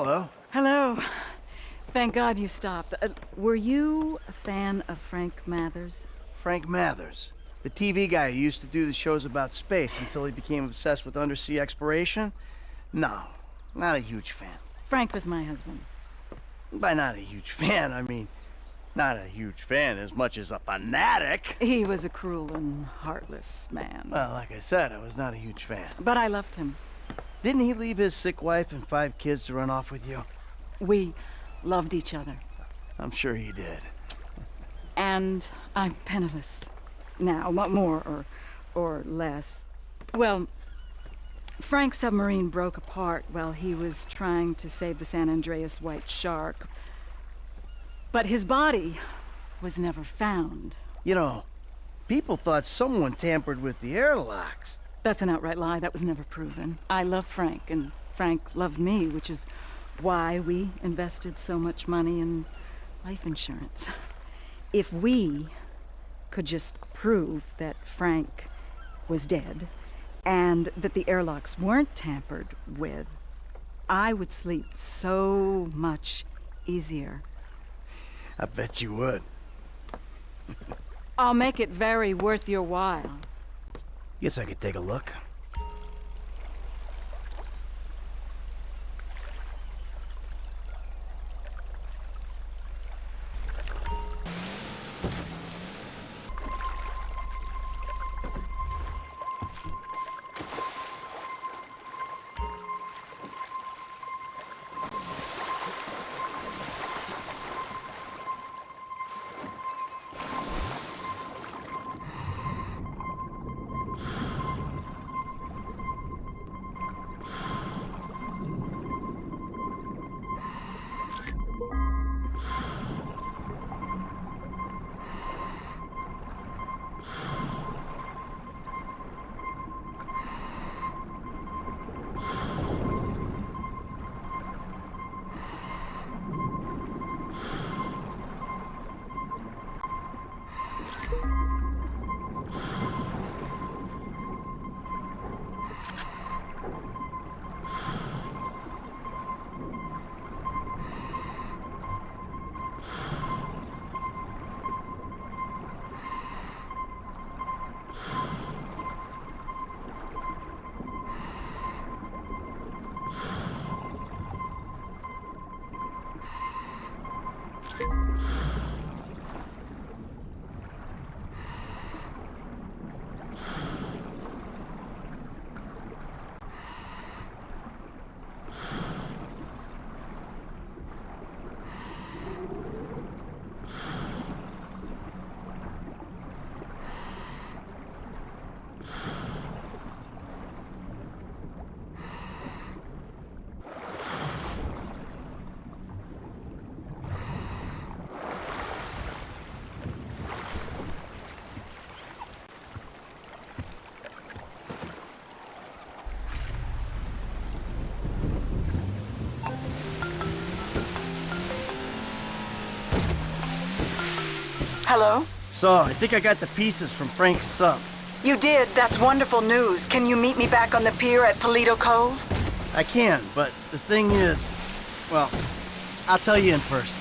Hello. Hello. Thank God you stopped. Were you a fan of Frank Mathers? Frank Mathers. The TV guy who used to do the shows about space until he became obsessed with undersea exploration? No, not a huge fan. Frank was my husband. By not a huge fan, I mean, not a huge fan as much as a fanatic. He was a cruel and heartless man. Well, like I said, I was not a huge fan. But I loved him. Didn't he leave his sick wife and 5 kids to run off with you? We loved each other. I'm sure he did. And I'm penniless. Now, more or less. Well, Frank's submarine broke apart while he was trying to save the San Andreas white shark. But his body was never found. You know, people thought someone tampered with the airlocks. That's an outright lie. That was never proven. I love Frank, and Frank loved me, which is why we invested so much money in life insurance. If we could just prove that Frank was dead and that the airlocks weren't tampered with, I would sleep so much easier. I bet you would. I'll make it very worth your while. Guess I could take a look. Hello? So, I think I got the pieces from Frank's sub. You did. That's wonderful news. Can you meet me back on the pier at Paleto Cove? I can, but the thing is, well, I'll tell you in person.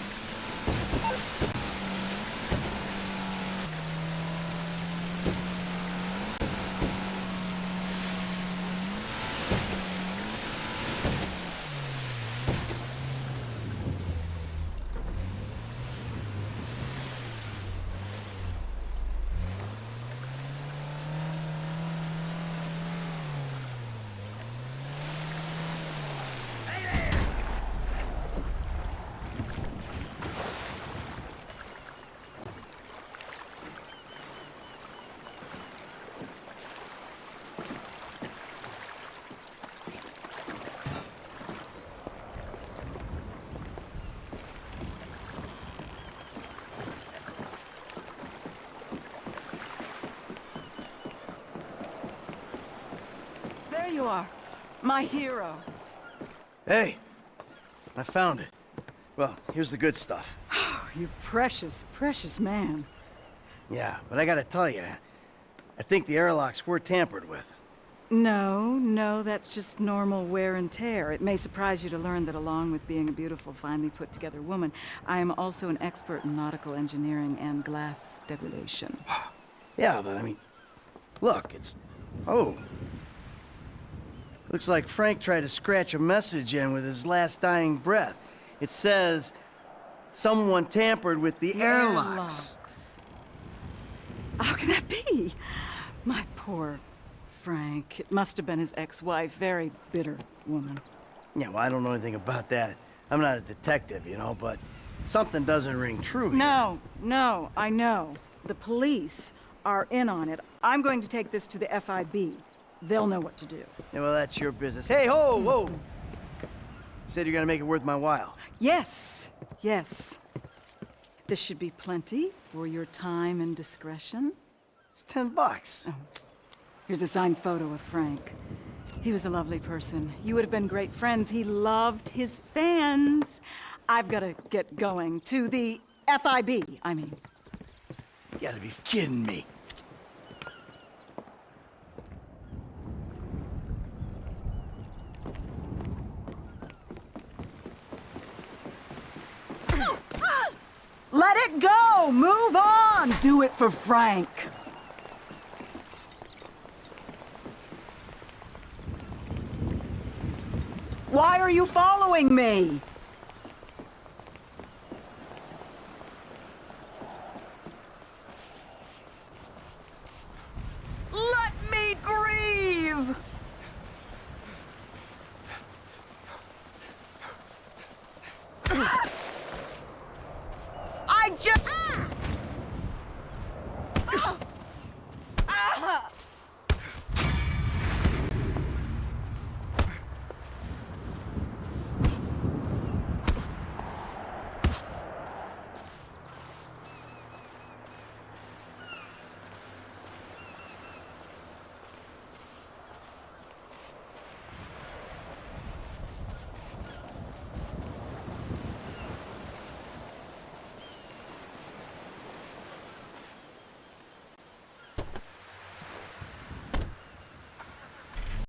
There you are. My hero. Hey, I found it. Well, here's the good stuff. You precious, precious man. Yeah, but I gotta tell you, I think the airlocks were tampered with. No, that's just normal wear and tear. It may surprise you to learn that along with being a beautiful, finely put together woman, I am also an expert in nautical engineering and glass degradation. Yeah, but I mean, look, it's... Oh. Looks like Frank tried to scratch a message in with his last dying breath. It says, someone tampered with the airlocks. How can that be? My poor Frank. It must have been his ex-wife. Very bitter woman. Yeah, well, I don't know anything about that. I'm not a detective, you know, but something doesn't ring true here. No, I know. The police are in on it. I'm going to take this to the FIB. They'll know what to do. Yeah, well, that's your business. Hey, whoa! Said you're gonna make it worth my while. Yes. This should be plenty for your time and discretion. It's $10. Here's a signed photo of Frank. He was a lovely person. You would have been great friends. He loved his fans. I've got to get going. To the FIB, I mean. You gotta be kidding me. Let it go! Move on! Do it for Frank. Why are you following me? Let me grieve! I just...